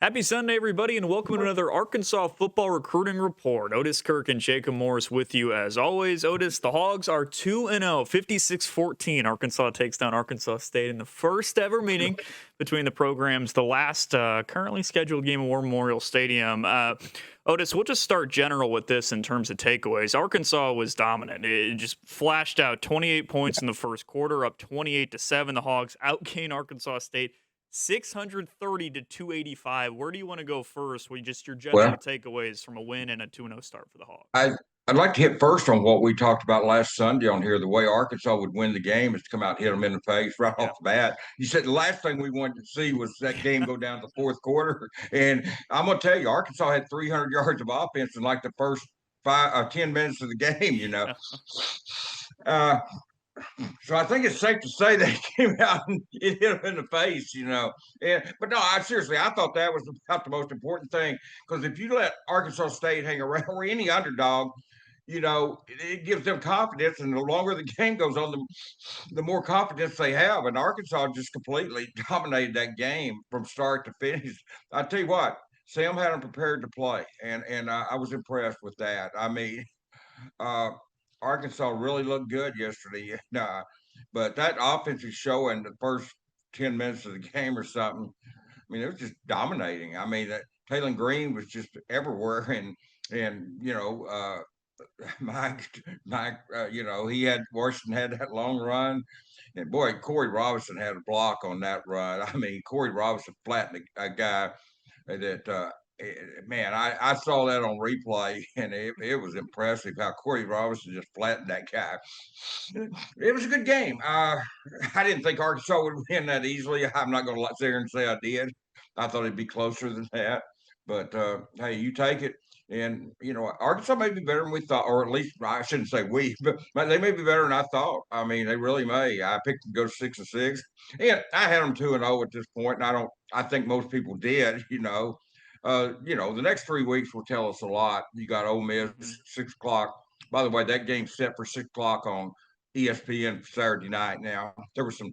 Happy Sunday, everybody, and welcome to another Arkansas football recruiting report. Otis Kirk and Jacob Morris with you as always. Otis, the Hogs are 2-0, 56-14. Arkansas takes down Arkansas State in the first ever meeting between the programs, the last currently scheduled game at War Memorial Stadium. Otis, we'll just start general with this in terms of takeaways. Arkansas was dominant. It just flashed out 28 points in the first quarter, up 28-7. The Hogs outgained Arkansas State 630 to 285. Where do you want to go first with just your general Well, takeaways from a win and a 2-0 start for the Hogs? I I'd like to hit first on what we talked about last Sunday on here. The way Arkansas would win the game is to come out and hit them in the face right off Yeah. the bat. You said the last thing we wanted to see was that game go down to the fourth quarter, and I'm going to tell you, Arkansas had 300 yards of offense in like the first 10 minutes of the game. Yeah. Uh, so I think it's safe to say they came out and it hit them in the face. But no, I seriously, I thought that was about the most important thing because if you let Arkansas State hang around or any underdog, it gives them confidence, and the longer the game goes on, the more confidence they have. And Arkansas just completely dominated that game from start to finish. I tell you what, Sam had them prepared to play, and I was impressed with that. I mean, uh, Arkansas really looked good yesterday, but that offensive show in the first 10 minutes of the game or something, I mean, it was just dominating. I mean, Taylor Green was just everywhere, and Mike, he had Washington had that long run, and boy, Corey Robinson had a block on that run. I mean, Corey Robinson flattened a guy that man, I saw that on replay, and it was impressive how Corey Robinson just flattened that guy. It was a good game. I didn't think Arkansas would win that easily. I'm not going to sit here and say I did. I thought it'd be closer than that. But hey, you take it. And, Arkansas may be better than we thought, or at least I shouldn't say we, but they may be better than I thought. I mean, they really may. I picked them to go 6-6. And I had them 2-0 at this point, and I think most people did. The next 3 weeks will tell us a lot. You got Ole Miss, Mhm. 6 o'clock. By the way, that game's set for 6 o'clock on ESPN Saturday night. Now, there were some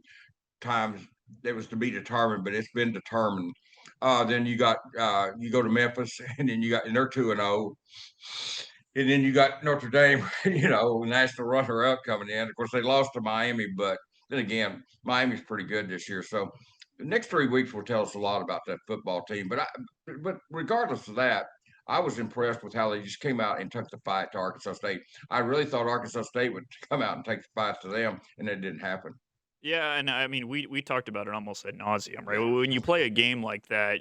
times it was to be determined, but it's been determined. Then you go to Memphis, and they're 2-0. And then you got Notre Dame, national runner-up coming in. Of course, they lost to Miami, but then again, Miami's pretty good this year. So the next 3 weeks will tell us a lot about that football team. But regardless of that, I was impressed with how they just came out and took the fight to Arkansas State. I really thought Arkansas State would come out and take the fight to them, and it didn't happen. Yeah, and I mean, we talked about it almost ad nauseum, right? When you play a game like that,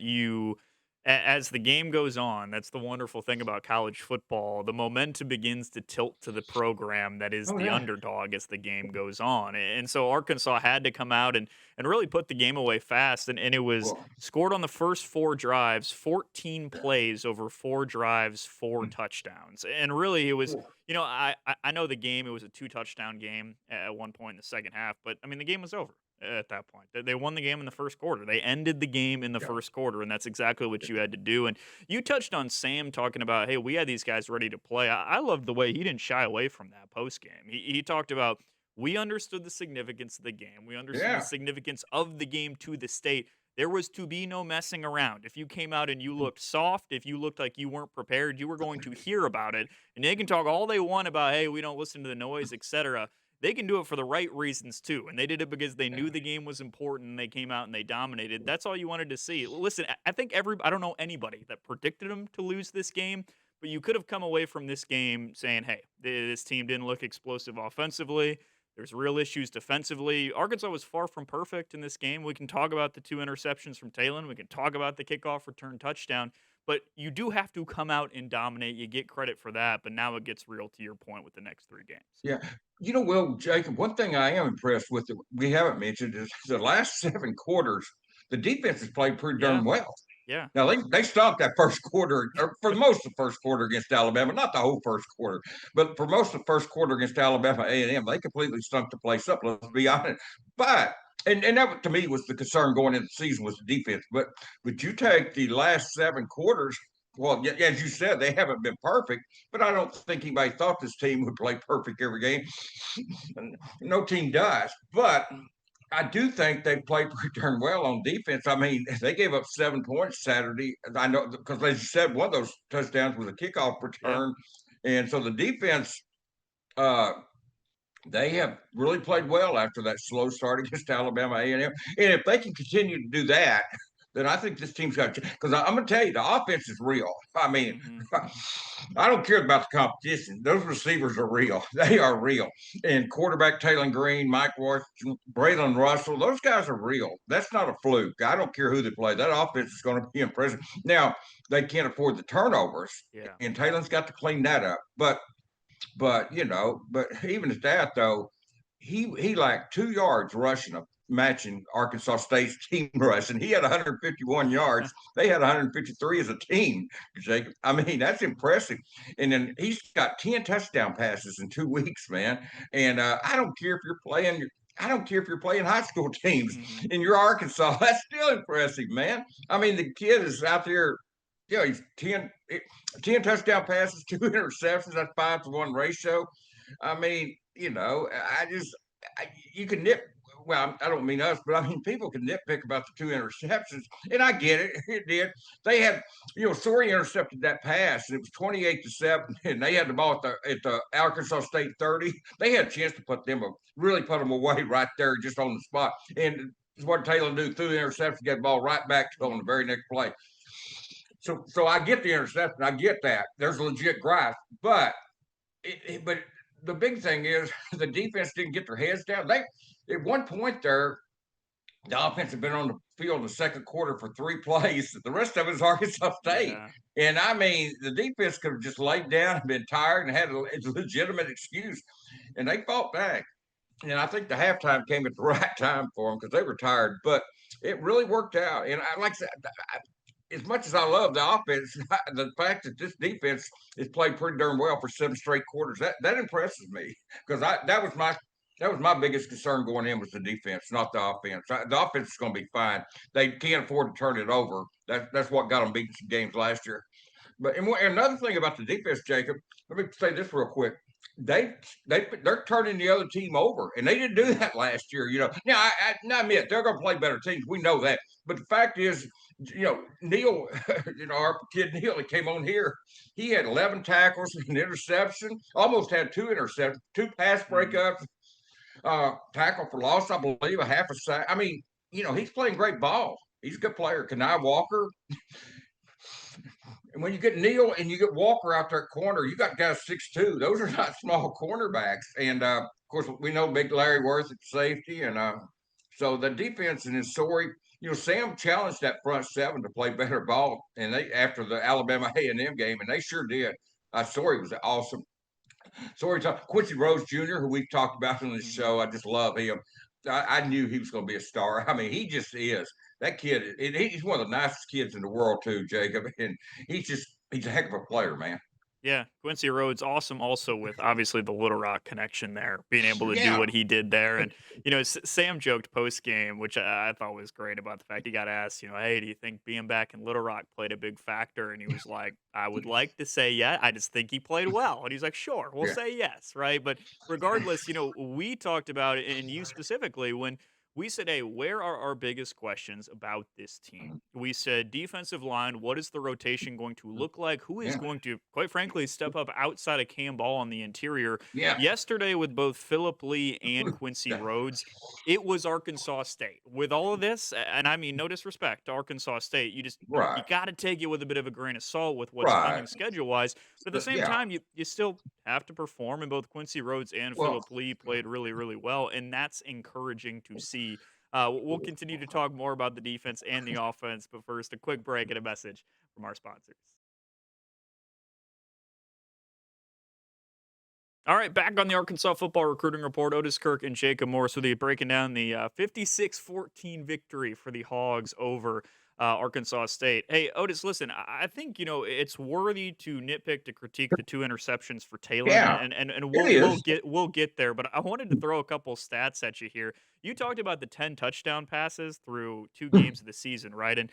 as the game goes on, that's the wonderful thing about college football. The momentum begins to tilt to the program that is Oh the yeah. underdog as the game goes on. And so Arkansas had to come out and really put the game away fast. And it was Well, scored on the first four drives, 14 plays over four drives, four touchdowns. And really, it was I know the game, it was a two-touchdown game at one point in the second half, but, I mean, the game was over at that point. They won the game in the first quarter. They ended the game in the yeah. first quarter, and that's exactly what you had to do, and you touched on Sam talking about, "Hey, we had these guys ready to play." I loved the way he didn't shy away from that postgame. He talked about, "We understood the significance of the game. We understood the Yeah. significance of the game to the state. There was to be no messing around. If you came out and you looked soft, if you looked like you weren't prepared, you were going to hear about it. And they can talk all they want about, hey, we don't listen to the noise, etc. They can do it for the right reasons too. And they did it because they knew the game was important and they came out and they dominated. That's all you wanted to see. Listen, I think I don't know anybody that predicted them to lose this game, but you could have come away from this game saying, hey, this team didn't look explosive offensively. There's real issues defensively. Arkansas was far from perfect in this game. We can talk about the two interceptions from Talon. We can talk about the kickoff return touchdown. But you do have to come out and dominate. You get credit for that. But now it gets real to your point with the next three games. Yeah. Well, Jacob, one thing I am impressed with that we haven't mentioned is the last 7 quarters, the defense has played pretty Yeah. darn well. Yeah. Now they stopped that first quarter, or for most of the first quarter against Alabama, not the whole first quarter, but for most of the first quarter against Alabama A&M, they completely stunk the place up. Let's be honest. But and that to me was the concern going into the season was the defense. But you take the last 7 quarters. Well, as you said, they haven't been perfect, but I don't think anybody thought this team would play perfect every game. No team does. But I do think they played pretty darn well on defense. I mean, they gave up 7 points Saturday. I know because, as you said, one of those touchdowns was a kickoff Yeah. return, and so the defense, uh, they have really played well after that slow start against Alabama A&M. And if they can continue to do that, then I think this team's got because I'm going to tell you the offense is real. I mean, Mhm. I don't care about the competition. Those receivers are real. They are real. And quarterback Taylor Green, Mike Washington, Braylon Russell, those guys are real. That's not a fluke. I don't care who they play. That offense is going to be impressive. Now, they can't afford the turnovers, Yeah. and Taylor's got to clean that up. But even at that though, he lacked 2 yards rushing up matching Arkansas State's team rush, and he had 151 yards. They had 153 as a team, Jacob. I mean, that's impressive. And then he's got 10 touchdown passes in 2 weeks, man. And I don't care if you're playing. I don't care if you're playing high school teams Mhm. in your Arkansas. That's still impressive, man. I mean, the kid is out there. He's 10 touchdown passes, 2 interceptions. That's 5-to-1 ratio. I mean, you can nip. Well, I don't mean us, but I mean people can nitpick about the 2 interceptions, and I get it. It did. They had, Sori intercepted that pass, and it was 28-7, and they had the ball at the Arkansas State 30. They had a chance to really put them away right there, just on the spot. And what Taylor do through the interception, get the ball right back to on the very next play. So I get the interception. I get that. There's a legit gripe, but the big thing is the defense didn't get their heads down. They at one point there, the offense had been on the field in the second quarter for 3 plays. The rest of it is Arkansas State. Yeah. And I mean, the defense could have just laid down and been tired and had a legitimate excuse. And they fought back. And I think the halftime came at the right time for them because they were tired. But it really worked out. And like I said, as much as I love the offense, the fact that this defense has played pretty darn well for 7 straight quarters, that impresses me because that was my biggest concern going in was the defense, not the offense. The offense is going to be fine. They can't afford to turn it over. That's what got them beating some games last year. But another thing about the defense, Jacob, let me say this real quick. They they're turning the other team over, and they didn't do that last year. Now I admit they're going to play better teams. We know that, but the fact is, Neil, our kid Neil, he came on here. He had 11 tackles, an interception, almost had 2 interceptions, 2 pass Mhm. breakups, tackle for loss, I believe, a half a sack. I mean, he's playing great ball. He's a good player. Kanai Walker, and when you get Neal and you get Walker out there at corner, you got guys 6'2". Those are not small cornerbacks. And of course, we know Big Larry Worth at safety. And so the defense and his story, Sam challenged that front seven to play better ball. And they after the Alabama A&M game, and they sure did. Story was awesome. Sorry, Quincy Rose Jr., who we've talked about on this Mhm. show. I just love him. I knew he was going to be a star. I mean, he just is. That kid, he's one of the nicest kids in the world, too, Jacob. And he's a heck of a player, man. Yeah, Quincy Rhodes, awesome. Also, with obviously the Little Rock connection there, being able to do Yeah. what he did there, and Sam joked post game, which I thought was great about the fact he got asked, hey, do you think being back in Little Rock played a big factor? And he was like, I would like to say yeah, I just think he played well. And he's like, sure, we'll Yeah. say yes, right? But regardless, we talked about it, and you specifically when we said, hey, where are our biggest questions about this team? We said defensive line, what is the rotation going to look like? Who is Yeah. going to, quite frankly, step up outside of Cam Ball on the interior? Yeah. Yesterday, with both Philip Lee and Quincy Rhodes, it was Arkansas State. With all of this, and I mean no disrespect to Arkansas State, you Right. got to take it with a bit of a grain of salt with what's Right. coming schedule wise. But at the same Yeah. time, you still have to perform, and both Quincy Rhodes and Well, Philip Lee played really, really well, and that's encouraging to see. We'll continue to talk more about the defense and the offense, but first, a quick break and a message from our sponsors. All right, back on the Arkansas football recruiting report. Otis Kirk and Jacob Morris with you breaking down the 56-14 victory for the Hogs over Arkansas State. Hey, Otis, listen, I think it's worthy to nitpick to critique the 2 interceptions for Taylor, and yeah, and it we'll is. get there. But I wanted to throw a couple stats at you here. You talked about the 10 touchdown passes through 2 games of the season, right? And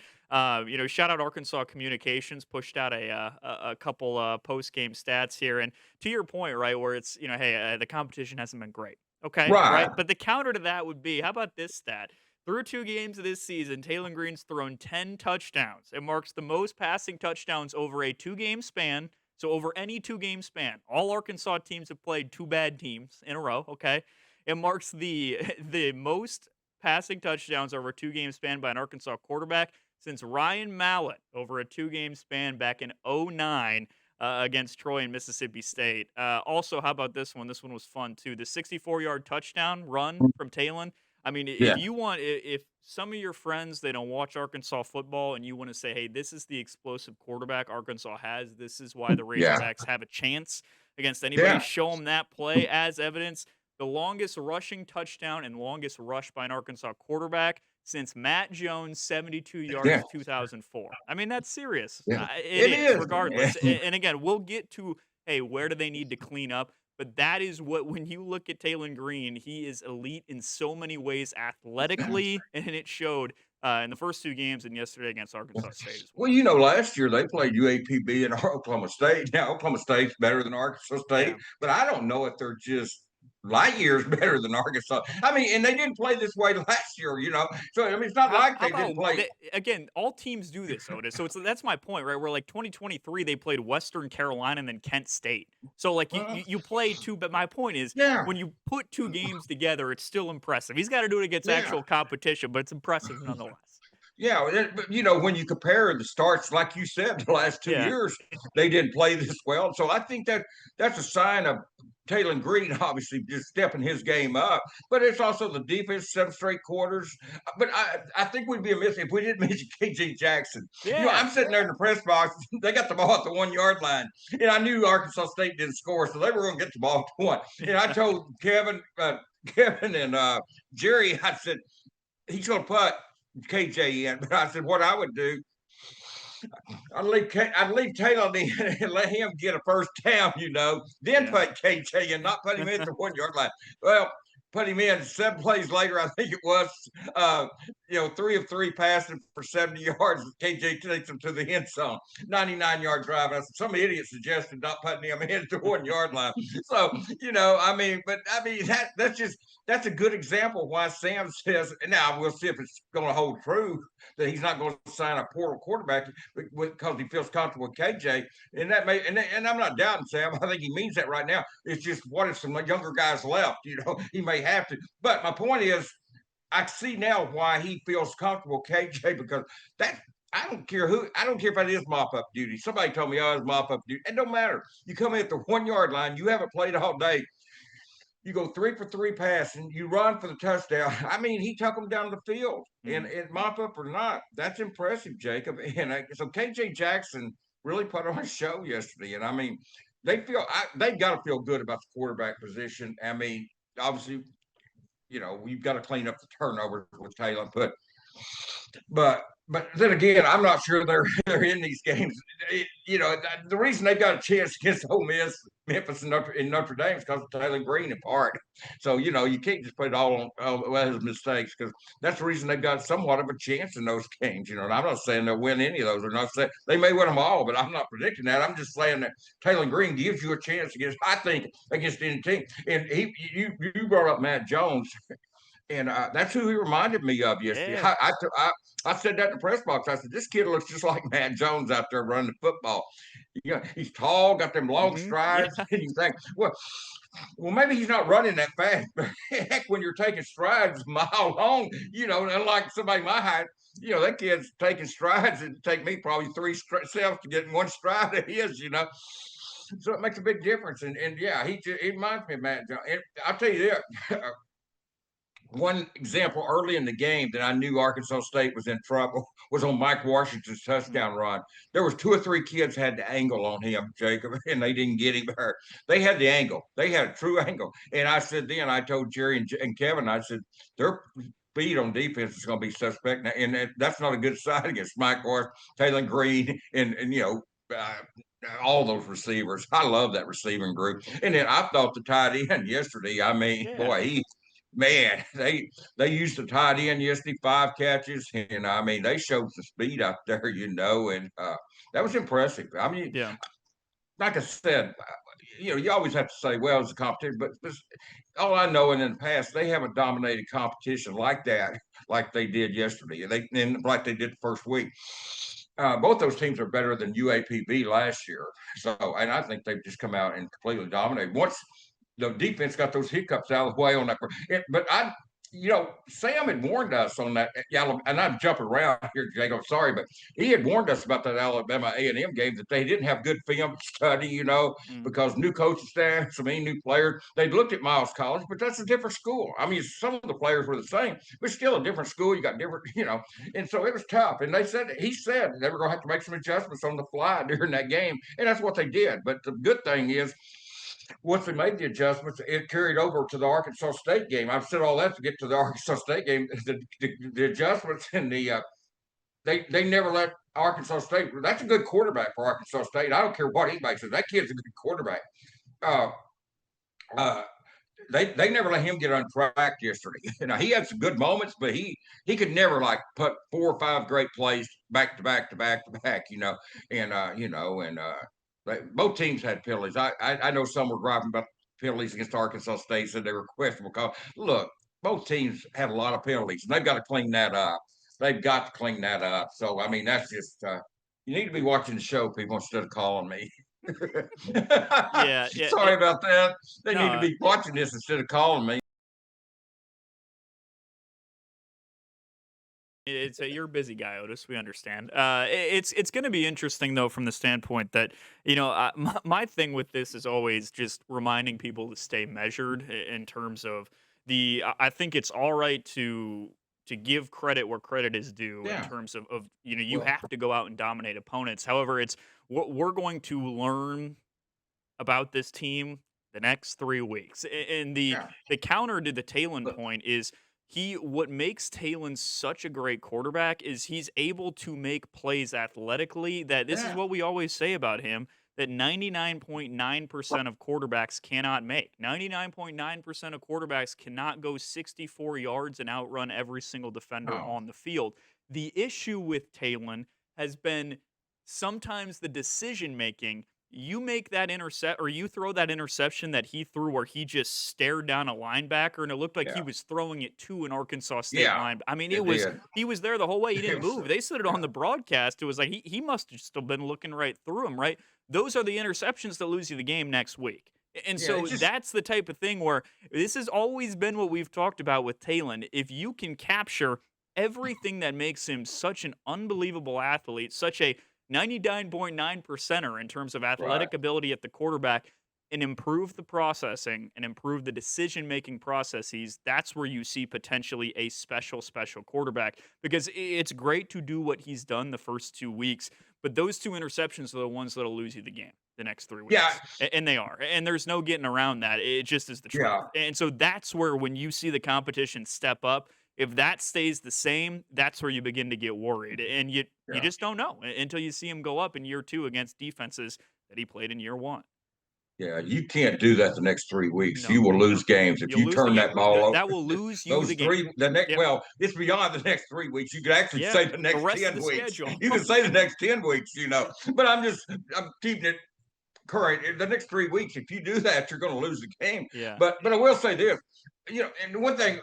shout out Arkansas Communications pushed out a couple post game stats here, and to your point, right, where it's hey, the competition hasn't been great. Okay, Right. right. But the counter to that would be, how about this stat? Through 2 games of this season, Taylor Green's thrown 10 touchdowns. It marks the most passing touchdowns over a 2 game span. So over any 2 game span, all Arkansas teams have played 2 bad teams in a row. Okay, it marks the the most passing touchdowns over a 2 game span by an Arkansas quarterback since Ryan Mallett over a 2 game span back in '09 against Troy and Mississippi State. Also, how about this one? This one was fun too. The 64-yard touchdown run from Talon. I mean, if Yeah. you want, if some of your friends they don't watch Arkansas football, and you want to say, "Hey, this is the explosive quarterback Arkansas has. This is why the Yeah. Razorbacks have a chance against anybody." Yeah. Show them that play as evidence. The longest rushing touchdown and longest rush by an Arkansas quarterback since Matt Jones' 72 Yeah. yards 2004. I mean, that's serious. Yeah. It It is, is. regardless. And again, we'll get to, hey, where do they need to clean up? But that is what, when you look at Taylon Green, he is elite in so many ways athletically, and it showed in the first 2 games and yesterday against Arkansas State as Well, well. last year they played UAPB and Oklahoma State. Now Oklahoma State's better than Arkansas State, Yeah. but I don't know if they're just light years better than Arkansas. I mean, and they didn't play this way last year. So I mean, it's not like How they didn't about play. again? All teams do this, Otis. So that's my point, right? Where like 2023, they played Western Carolina and then Kent State. So like Uh, you play two, but my point is yeah, when you put 2 games together, it's still impressive. He's got to do it against yeah. actual competition, but it's impressive nonetheless. Yeah, but when you compare the starts, like you said, the last two Yeah, years, they didn't play this well. So I think that's a sign of Taylon Green, obviously, just stepping his game up. But it's also the defense, 7 straight quarters. But I think we'd be amiss if we didn't mention KJ Jackson. yeah, I'm sitting there in the press box. They got the ball at the 1 yard line, and I knew Arkansas State didn't score, so they were going to get the ball at the one. And I yeah, told Kevin and Jerry, I said he's going to put KJ in. But I said what I would do, I'd leave Taylor in and let him get a first down, then yeah. put KJ and not put him in at the 1 yard line. Well, put him in 7 plays later, I think it was. 3 of 3 passing for 70 yards. KJ takes him to the end zone, 99-yard drive. And some idiot suggested not putting him in at the 1 yard line. So, that's a good example of why Sam says. Now we'll see if it's going to hold true that he's not going to sign a portal quarterback because he feels comfortable with KJ. And that may, and I'm not doubting Sam. I think he means that right now. It's just what if some younger guys left? He may have to. But my point is, I see now why he feels comfortable KJ because that. I don't care if that is mop up duty. Somebody told me, it's mop up duty. It don't matter. You come in at the 1 yard line, you haven't played all day. You go 3 for 3 passing, you run for the touchdown. I mean, he took them down the field, and, Mhm. and mop up or not, that's impressive, Jacob. And so KJ Jackson really put on a show yesterday. And I mean, they've got to feel good about the quarterback position. I mean, obviously, we've got to clean up the turnovers with Taylor, but then again, I'm not sure they're in these games. The reason they got a chance against Ole Miss, Memphis, and Notre Dame is because of Taylor Green in part. So you can't just put it all on his mistakes because that's the reason they've got somewhat of a chance in those games. And I'm not saying they'll win any of those. Or not saying they may win them all, but I'm not predicting that. I'm just saying that Taylor Green gives you a chance against any team. And you brought up Matt Jones. And that's who he reminded me of yesterday. Yeah. I said that in the press box. I said, this kid looks just like Matt Jones out there running the football. He's tall, got them long Yeah. strides. And you think, well, maybe he's not running that fast. But heck, when you're taking strides a mile long, unlike somebody my height, that kid's taking strides. It'd take me probably 3 steps to get in one stride of his. So it makes a big difference. And yeah, he reminds me of Matt Jones. And I'll tell you this. One example early in the game that I knew Arkansas State was in trouble was on Mike Washington's touchdown run. There was 2 or 3 kids had the angle on him, Jacob, and they didn't get him hurt. They had the angle. They had a true angle. And I told Jerry and Kevin, I said, their speed on defense is going to be suspect. And that's not a good sign against Mike Washington, Taylor Green, and all those receivers. I love that receiving group. And then I thought the tight end yesterday, I mean, Yeah. boy, they used the tight end yesterday, 5 catches, and I mean they showed some speed out there, and that was impressive. I mean, Yeah. like I said, you always have to say, well, it's a competition, but all I know, and in the past, they haven't dominated competition like that, like they did yesterday. And like they did the first week. Both those teams are better than UAPB last year. So, and I think they've just come out and completely dominated. Once the defense got those hiccups out of the way on that, but Sam had warned us on that. And I'm jumping around here, Jake. I'm sorry, but he had warned us about that Alabama A&M game that they didn't have good film study, Mm. because new coaching staff, so many new players. They looked at Miles College, but that's a different school. I mean, some of the players were the same, but still a different school. You got different, and so it was tough. And he said they were going to have to make some adjustments on the fly during that game, and that's what they did. But the good thing is, once they made the adjustments, it carried over to the Arkansas State game. I've said all that to get to the Arkansas State game. The adjustments and they never let Arkansas State. That's a good quarterback for Arkansas State. I don't care what anybody says. That kid's a good quarterback. Uh, uh, they never let him get on track yesterday. He had some good moments, but he could never like put 4 or 5 great plays back to back to back to back. Both teams had penalties. I know some were griping about penalties against Arkansas State, said they were questionable call. Look, both teams had a lot of penalties, and they've got to clean that up. They've got to clean that up. So I mean, that's just you need to be watching the show, people, instead of calling me. Yeah, yeah. Sorry about that. They need to No, be watching this instead of calling me. you're a busy guy, Otis. We understand. It's going to be interesting though, from the standpoint that my thing with this is always just reminding people to stay measured in terms of I think it's all right to give credit where credit is due in Yeah. terms of you Well, have to go out and dominate opponents. However, it's what we're going to learn about this team the next 3 weeks. And yeah. the counter to the Talon Look, point is what makes Talon such a great quarterback is he's able to make plays athletically that this is yeah. what we always say about him that 99.9% of quarterbacks cannot make. 99.9% of quarterbacks cannot go 64 yards and outrun every single defender No. on the field. The issue with Talon has been sometimes the decision making. You make that intercept or you throw that interception that he threw where he just stared down a linebacker and it looked like he Yeah. was throwing it to an Arkansas State Yeah. line. I mean, It did. he was there the whole way. He It didn't was, move. They said it on yeah. the broadcast. It was like he must have still been looking right through him, right? Those are the interceptions that lose you the game next week. And Yeah. so It's just that's the type of thing where this has always been what we've talked about with Talon. If you can capture everything that makes him such an unbelievable athlete, such a 99.9 percenter in terms of right. athletic ability at the quarterback, and improve the processing and improve the decision making processes, that's where you see potentially a special quarterback. Because it's great to do what he's done the first 2 weeks, but those 2 interceptions are the ones that'll lose you the game the next three Yeah. weeks. And they are. And there's no getting around that. It just is the truth. Yeah. And so that's where when you see the competition step up, if that stays the same, that's where you begin to get worried. And you Yeah. just don't know until you see him go up in year 2 against defenses that he played in year 1. Yeah. You can't do that the next 3 weeks. No, You will no. lose games if You'll you lose the turn game. that ball over. That will lose you Those the game. three, the next, Yep. well, it's beyond the next 3 weeks. You could actually Yeah. say the The next rest of 10 the weeks. schedule. You can say the next 10 weeks, but I'm keeping it current. In the next 3 weeks, if you do that, you're going to lose the game. Yeah. But I will say this, and one thing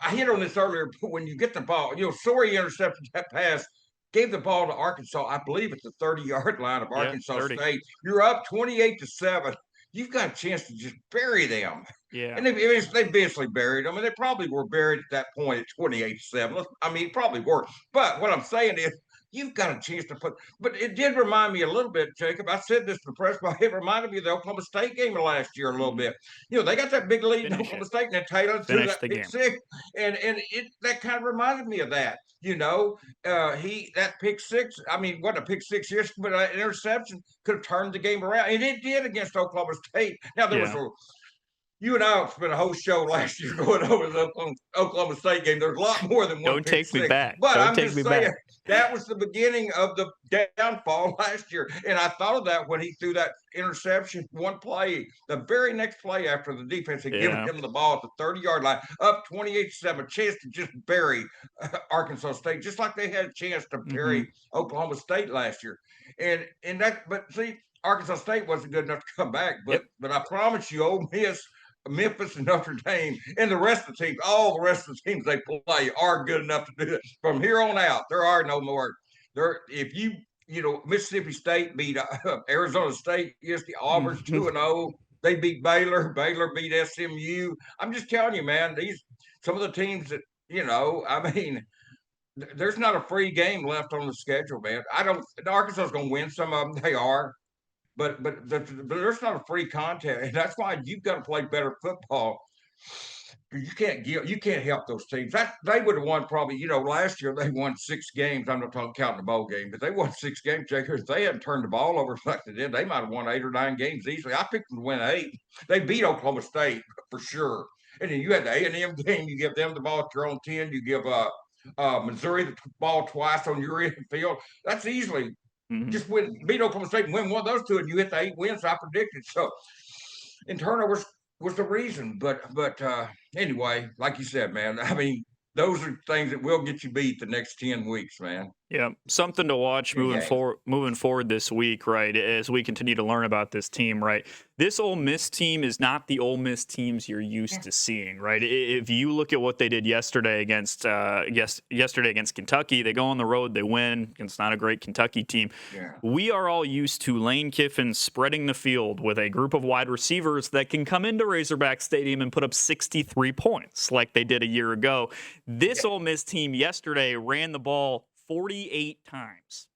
I hit on this earlier, but when you get the ball, Sorey intercepted that pass, gave the ball to Arkansas, I believe at the 30-yard line of Yeah. Arkansas 30. State. You're up 28-7. You've got a chance to just bury them. Yeah. And they eventually buried them, and they probably were buried at that point at 28-7. I mean, probably were. But what I'm saying is, you've got a chance to put. But it did remind me a little bit, Jacob. I said this to the press, but it reminded me of the Oklahoma State game of last year a little Mhm. bit. They got that big lead in Finish Oklahoma it. State, and then Taylor threw Finish that the pick game. six, and that kind of reminded me of that. That pick six. I mean, what a pick six yesterday, but an interception could have turned the game around, and it did against Oklahoma State. Now there was Yeah. a you and I spent a whole show last year going over the Oklahoma State game. There's a lot more than one Don't pick take me six. back. But Don't I'm take just me saying back. that was the beginning of the downfall last year. And I thought of that when he threw that interception, one play, the very next play after the defense had given Yeah. him the ball at the 30-yard line, up 28-7, chance to just bury Arkansas State, just like they had a chance to Mhm. bury Oklahoma State last year. But see, Arkansas State wasn't good enough to come back, but Yep. I promise you, Ole Miss Memphis and Notre Dame and the rest of the teams, all the rest of the teams they play are good enough to do it. From here on out, there are no more. If Mississippi State beat Arizona State yesterday, Auburn's 2-0. They beat Baylor. Baylor beat SMU. I'm just telling you, man, some of the teams that, I mean, there's not a free game left on the schedule, man. Arkansas is going to win some of them. They are. But there's not a free contest, and that's why you've got to play better football. You can't help those teams. That they would have won probably. Last year they won 6 games. I'm not talking counting the bowl game, but they won 6 games. If they hadn't turned the ball over like they did, they might have won 8 or 9 games easily. I picked them to win 8. They beat Oklahoma State for sure. And then you had the A&M game. You give them the ball at your own 10. You give Missouri the ball twice on your end field. That's easily just beat Oklahoma State and win one of those two, and you hit the 8 wins I predicted. So, and turnovers was the reason. But anyway, like you said, man, I mean, those are things that will get you beat the next 10 weeks, man. Yeah, something to watch moving forward this week, right? As we continue to learn about this team, right? This Ole Miss team is not the Ole Miss teams you're used to seeing, right? If you look at what they did yesterday against Kentucky, they go on the road, they win against not a great Kentucky team. Yeah. We are all used to Lane Kiffin spreading the field with a group of wide receivers that can come into Razorback Stadium and put up 63 points like they did a year ago. This Ole Miss team yesterday ran the ball 48 times.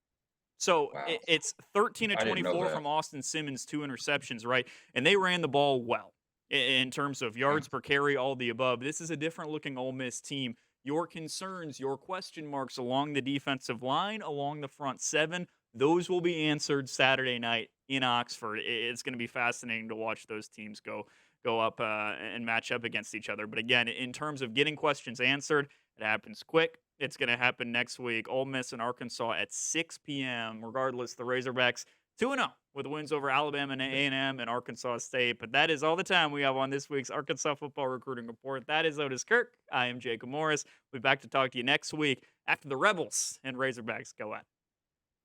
So Wow. It's 13 of 24 from Austin Simmons, 2 interceptions, right? And they ran the ball well in terms of yards per carry, all the above. This is a different looking Ole Miss team. Your concerns, your question marks along the defensive line, along the front seven, those will be answered Saturday night in Oxford. It's going to be fascinating to watch those teams go up and match up against each other. But again, in terms of getting questions answered, it happens quick. It's going to happen next week. Ole Miss and Arkansas at 6 p.m. Regardless, the Razorbacks 2-0 with wins over Alabama and A&M and Arkansas State. But that is all the time we have on this week's Arkansas Football Recruiting Report. That is Otis Kirk. I am Jacob Morris. We'll be back to talk to you next week after the Rebels and Razorbacks go at it.